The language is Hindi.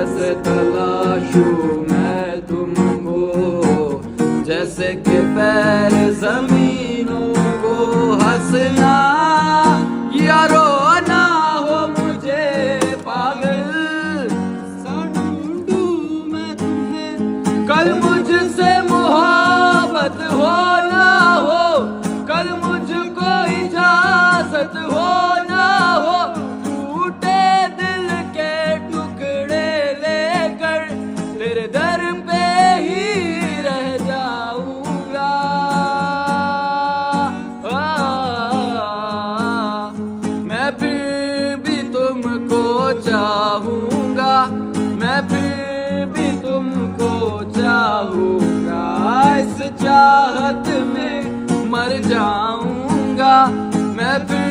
कैसे तलाशूं मैं तुमको, जैसे कि पैर जमीनों को। हंसना या रोना हो मुझे पागल, सा ढूंढूं मैं तुम्हें। कल मुझसे मोहब्बत हो ना हो, कल मुझको इजाजत हो ना हो, टूटे दिल के टुकड़े लेकर तेरे दर पे ही रह जाऊंगा। मैं फिर भी तुमको चाहूंगा, मैं फिर भी तुमको चाहूंगा। इस चाहत में मर जाऊंगा मैं फिर